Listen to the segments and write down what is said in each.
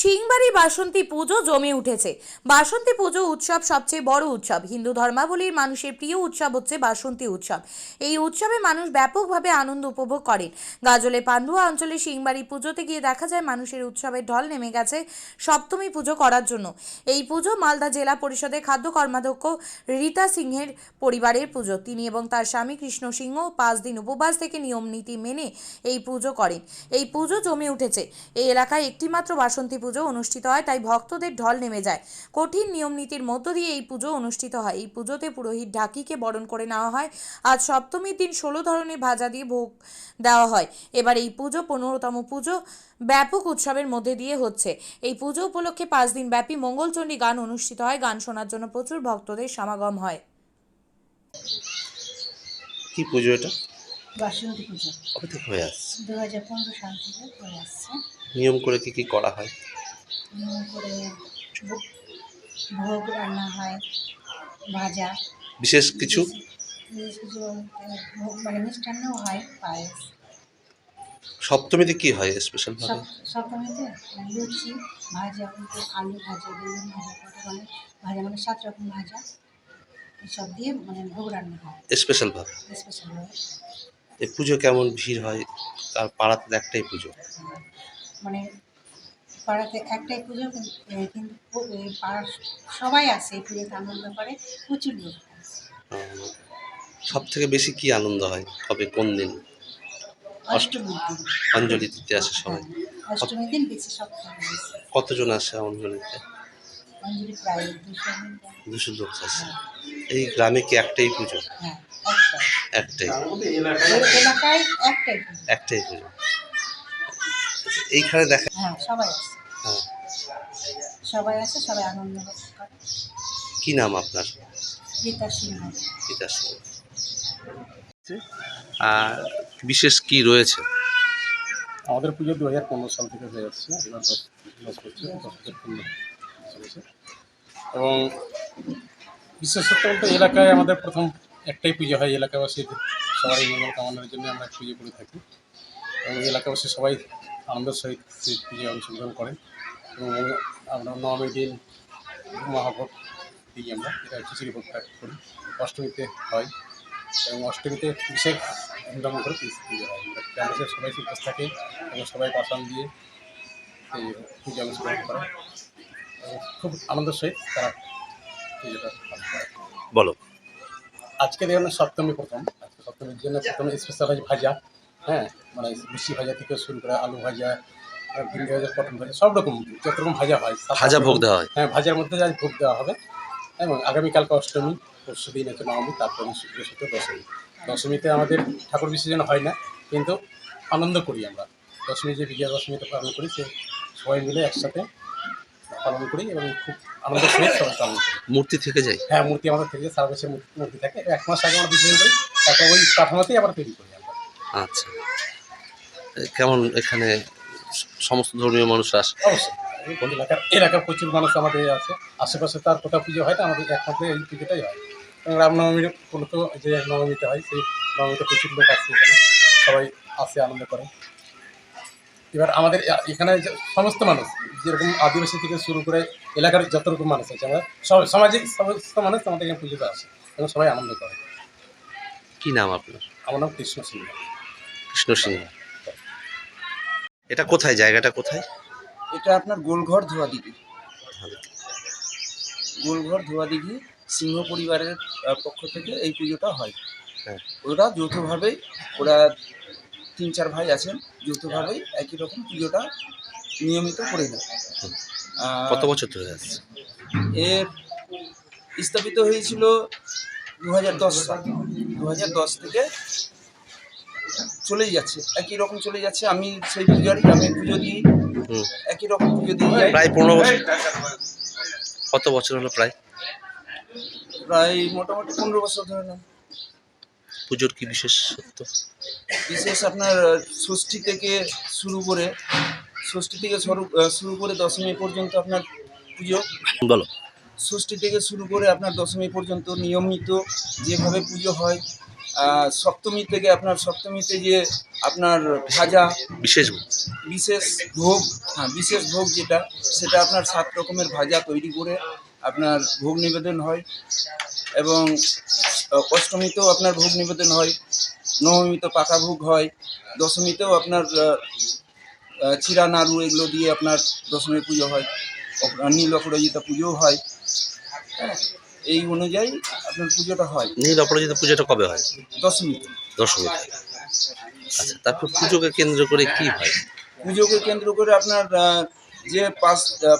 সিংবাড়ি বাসন্তী পুজো জমে উঠেছে। বাসন্তী পুজো উৎসব সবচেয়ে বড় উৎসব। হিন্দু ধর্মাবলীর মানুষের প্রিয় উৎসব হচ্ছে বাসন্তী উৎসব। এই উৎসবে মানুষ ব্যাপকভাবে আনন্দ উপভোগ করেন। গাজলে পান্ডুয়া অঞ্চলে সিংবাড়ি পুজোতে গিয়ে দেখা যায় মানুষের উৎসবের ঢল নেমে গেছে সপ্তমী পুজো করার জন্য। এই পুজো মালদা জেলা পরিষদের খাদ্য কর্মাধ্যক্ষ রীতা সিংহের পরিবারের পুজো। তিনি এবং তার স্বামী কৃষ্ণ সিংহ 5 দিন উপবাস থেকে নিয়ম নীতি মেনে এই পুজো করেন। এই পুজো জমে উঠেছে। এই এলাকায় একটিমাত্র বাসন্তী পুজো অনুষ্ঠিত হয়, তাই ভক্তদের ঢল নেমে যায়। কঠিন নিয়ম নীতির মধ্য দিয়ে এই পুজো অনুষ্ঠিত হয়। এই পুজোতে পুরোহিত ঢাকিকে বরণ করে নেওয়া হয়। আজ সপ্তমীর দিন 16 ধরনের ভাজা দিয়ে ভোগ দেওয়া হয়। এবার এই পুজো 15তম পুজো ব্যাপক উৎসবের মধ্যে দিয়ে হচ্ছে। এই পুজো উপলক্ষে 5 দিন ব্যাপী মঙ্গলচণ্ডী গান অনুষ্ঠিত হয়। গান শোনার জন্য প্রচুর ভক্তদের সমাগম হয়। কি পুজো এটা? বাসন্তী পুজো কবে থেকে হয়ে আসছে? 2015 সাল থেকে হয়ে আসছে। নিয়ম করে কি কি করা হয়? নিয়ম করে ভোগ রান্না হয়, ভাজা, বিশেষ কিছু? বিশেষ কিছু মানে মিষ্টান্নও হয়, পায়েস। সপ্তমীতে কি হয় স্পেশাল ভাবে? সপ্তমীতে লুচি, ভাজা বলতে আলু ভাজা, বেগুন ভাজা, পটল ভাজা, মানে 7 রকম ভাজা, এসব দিয়ে মানে ভোগ রান্না হয় স্পেশাল ভাবে। স্পেশালভাবে। এই পুজো কেমন ভিড় হয়? আর পাড়াতে তো একটাই পুজো। মানে পাড়াতে একটাই পুজো, কিন্তু পাড়ার সবাই আসে এই পুজোতে, আনন্দ করে, প্রচুর লোক। সব থেকে বেশি কি আনন্দ হয়? কবে, কোন দিন? অষ্টমীর দিন। অঞ্জলি দিতে আসে সবাই। অষ্টমীর দিন বেশি, সব থেকে বেশি। কতজন আসে অঞ্জলিতে? অঞ্জলি প্রায় 200 জন। 200 লোক আসে। এই গ্রামে কি একটাই পুজো? হ্যাঁ, একটাই। এই এলাকায় একটাই পুজো। একটাই পুজো। এইখানে দেখা। হ্যাঁ, সবাই আসে, হ্যাঁ। সবাই আসে, সবাই আনন্দ করে। কি নাম আপনার? রীতা সিংহ। পিতার সঙ্গে। আর বিশেষ কি রয়েছে? আমাদের পুজো 2015 সাল থেকে হয়ে আসছে। আমরা 10 করছি, 10 বছর পূর্ণ চলেছে। এবং বিশেষত বলতে এলাকায় আমাদের প্রথম একটাই পুজো হয়। এলাকাবাসীর সবারই মঙ্গল কামনার জন্য আমরা পুজো করে থাকি, এবং এলাকাবাসী সবাই আনন্দের সহিত সেই পুজো অংশগ্রহণ করেন। এবং আমরা নবমীর দিন মহাভোগ দিই, আমরা এটা খিচুড়ি ভোগটা করি। অষ্টমীতে হয়, এবং অষ্টমীতে বিশেষ ধুমধাম করে পুজো হয়। গ্রামের সবাই উপস্থিত থাকে এবং সবাই পাশান দিয়ে এই পুজো অনুষ্ঠিত করে, এবং খুব আনন্দের সহিত তারা পুজোটা পালন করে। বলো। আজকে দেখুন সপ্তমী প্রথম, আজকে সপ্তমীর জন্য প্রথমে স্পেশাল হয় ভাজা। হ্যাঁ, মানে লুচি ভাজা থেকে শুরু করে আলু ভাজা, ভিন্ডি ভাজা, পটল ভাজা, সব রকম যত রকম ভাজা হয়। ভাজা ভোগ দেওয়া হয়? হ্যাঁ, ভাজার মধ্যে আজ ভোগ দেওয়া হবে। এবং আগামীকালকে অষ্টমী, পরশু দিন হচ্ছে নবমী, তারপরে বৃহস্পতি দশমী। দশমীতে আমাদের ঠাকুর বিসর্জন হয় না, কিন্তু আনন্দ করি আমরা। দশমী যে বিজয়া দশমীতে পালন করি, সে সবাই মিলে একসাথে পালন করি এবং খুব আনন্দের সহিত সবাই পালন করি। মূর্তি থেকে যায়? হ্যাঁ, মূর্তি আমাদের থেকে যায়, সারা বছর মূর্তি থাকে। 1 মাস আগে আমরা বিসর্জন করি, তারপর ওই কাঠামোতেই আবার তৈরি করি আমরা। আচ্ছা। কেমন এখানে সমস্ত ধর্মীয় মানুষ আসে? অবশ্যই এলাকার প্রচুর মানুষ আমাদের আছে। আশেপাশে তার কোথাও পুজো হয় না, আমাদের একমাত্র এই পুজোটাই হয়। এবং রামনবমীর উপলক্ষে যে নবমীতে হয়, সেই নবমীতে প্রচুর লোক আসে, এখানে সবাই আসে, আনন্দ করে। এবার আমাদের এখানে যে সমস্ত মানুষ, যেরকম আদিবাসী থেকে শুরু করে এলাকার যত রকম মানুষ আছে, আমরা সামাজিক সমস্ত মানুষ আমাদের এখানে পুজোতে আসে এবং সবাই আনন্দ করে। কি নাম আপনার? আমার নাম কৃষ্ণ সিংহ। কৃষ্ণ সিংহ। এটা কোথায়, জায়গাটা কোথায়? এটা আপনার গোলঘর ধোয়াদিঘি। গোলঘর ধোয়াদিঘি সিংহ পরিবারের পক্ষ থেকে এই পুজোটা হয়। হ্যাঁ। ওরা যৌথভাবেই, ওরা 3-4 ভাই আছেন, যৌথভাবেই একই রকম পুজোটা নিয়মিত করে দেয়। কত বছর ধরে আসছে? এর স্থাপিত হয়েছিল 2010 সাল। 2010 থেকে চলেই যাচ্ছে, একই রকম চলে যাচ্ছে। আমি সেই পূজারই, আমি পুজো দিই, একই রকম পুজো দিয়ে যাই। প্রায় 15 বছর। কত বছর হলো প্রায়? প্রায় মোটামুটি 15 বছর ধরে নেন। পুজোর কি বিশেষত্ব? বিশেষ আপনার ষষ্ঠী থেকে শুরু করে, শুরু করে দশমী পর্যন্ত আপনার পুজো। বলো। ষষ্ঠী থেকে শুরু করে আপনার দশমী পর্যন্ত নিয়মিত যেভাবে পুজো হয়, সপ্তমীতে যে আপনার ভাজা বিশেষ বিশেষ ভোগ যেটা, সেটা আপনার 7 রকমের ভাজা তৈরি করে আপনার ভোগ নিবেদন হয়। এবং অষ্টমীতেও আপনার ভোগ নিবেদন হয়, নবমীতে পাকা ভোগ হয়, দশমীতেও আপনার চিরা নাড়ু এগুলো দিয়ে আপনার দশমী পুজো হয়, নীল অপরাজিতা পুজোও হয়। হ্যাঁ, এই অনুযায়ী আপনার পুজোটা হয় নীল অপরাজিতা পুজোটা কবে হয়? দশমীতে। দশমী। আচ্ছা, তারপর পুজোকে কেন্দ্র করে কি হয়? পুজোকে কেন্দ্র করে আপনার যে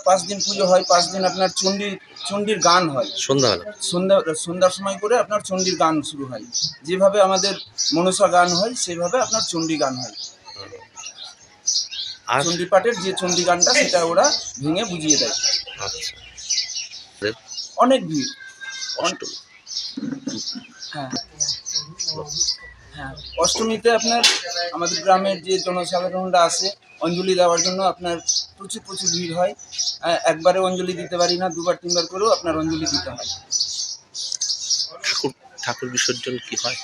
5 দিন পুজো হয়, 5 দিন আপনার চণ্ডীর গান হয়। সন্ধ্যাবেলা? সন্ধ্যার সময় করে আপনার চণ্ডীর গান শুরু হয়। যেভাবে আমাদের মনসা গান হয় সেভাবে আপনার চণ্ডী গান হয়। আর চণ্ডী পাঠের যে চণ্ডী গানটা সেটা ওরা ভেঙে বুঝিয়ে দেয়। আচ্ছা, অনেক ভিড়। অষ্টমী। হ্যাঁ হ্যাঁ, অষ্টমীতে আপনার আমাদের গ্রামের যে জনসাধারণরা আসে অঞ্জলি দেওয়ার জন্য, আপনার প্রচুর ভিড় হয়। একবারে অঞ্জলি দিতে পারি না, 2বার 3বার করেও আপনার অঞ্জলি দিতে হয়। ঠাকুর বিসর্জন কি হয়?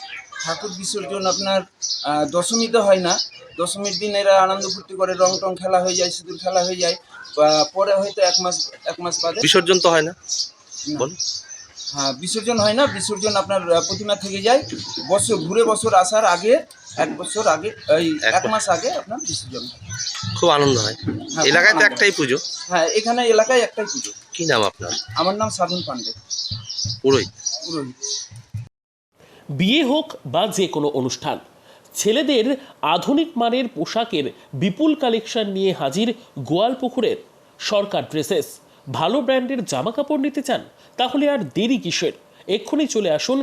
ঠাকুর বিসর্জন আপনার দশমীতে হয় না। দশমীর দিন এরা আনন্দ ফুর্তি করে, রং টং খেলা হয়ে যায়, সিঁদুর খেলা হয়ে যায়। পরে হয়তো এক মাস বাদে বিসর্জন তো হয় না? না। বল। হ্যাঁ, বিসর্জন হয় না। বিসর্জন আপনার প্রতিমা থেকে যায়। বছর আসার আগে 1 বছর আগে, এই 1 মাস আগে আপনার বিসর্জন হয়। খুব আনন্দ হয়। হ্যাঁ, এলাকায় তো খুব আনন্দ। একটাই পুজো। হ্যাঁ, এখানে এলাকায় একটাই পুজো। কি নাম আপনার? আমার নাম সাধন পান্ডে, পুরোহিত। পুরোহিত। বিয়ে হোক বা যে কোনো অনুষ্ঠান, ছেলেদের আধুনিক মানের পোশাকের বিপুল কালেকশন নিয়ে হাজির গোয়ালপুকুরের সরকার ড্রেসেস। ভালো ব্র্যান্ডের জামা কাপড় নিতে চান? তাহলে আর দেরি কিসের? এক্ষুনি চলে আসুন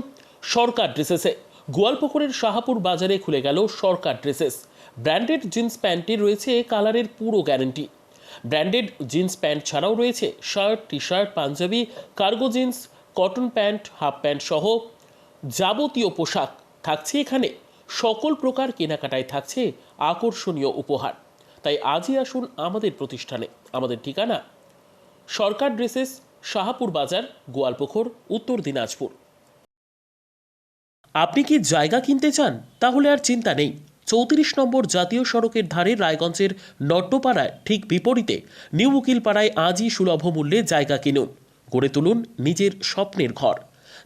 সরকার ড্রেসেসে। গোয়ালপুকুরের শাহাপুর বাজারে খুলে গেল সরকার ড্রেসেস। ব্র্যান্ডেড জিন্স প্যান্টের রয়েছে কালারের পুরো গ্যারেন্টি। ব্র্যান্ডেড জিন্স প্যান্ট ছাড়াও রয়েছে shirt, T shirt, panjabi, cargo jeans, cotton pant, half pant সহ যাবতীয় পোশাক থাকছে এখানে। সকল প্রকার কেনাকাটায় থাকছে আকর্ষণীয় উপহার। তাই আজই আসুন আমাদের প্রতিষ্ঠানে। আমাদের ঠিকানা সরকার ড্রেসেস, শাহাপুর বাজার, গোয়ালপুকুর, উত্তর দিনাজপুর। আপনি কি জায়গা কিনতে চান? তাহলে আর চিন্তা নেই। 34 নম্বর জাতীয় সড়কের ধারে রায়গঞ্জের নট্টপাড়ায় ঠিক বিপরীতে নিউ উকিলপাড়ায় আজই সুলভ মূল্যে জায়গা কিনুন, গড়ে তুলুন নিজের স্বপ্নের ঘর।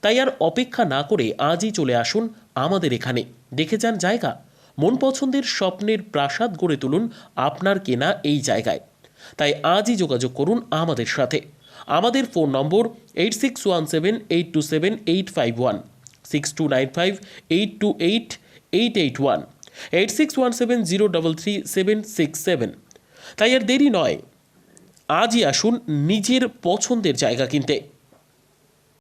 তাই আর অপেক্ষা না করে আজই চলে আসুন আমাদের এখানে। দেখে যান জায়গা, মন পছন্দের স্বপ্নের প্রাসাদ গড়ে তুলুন আপনার কেনা এই জায়গায়। তাই আজই যোগাযোগ করুন আমাদের সাথে। আমাদের ফোন নম্বর 8617827851, 6295828881, 8617033767। তাই আর দেরি নয়, আজই আসুন নিজের পছন্দের জায়গা কিনতে।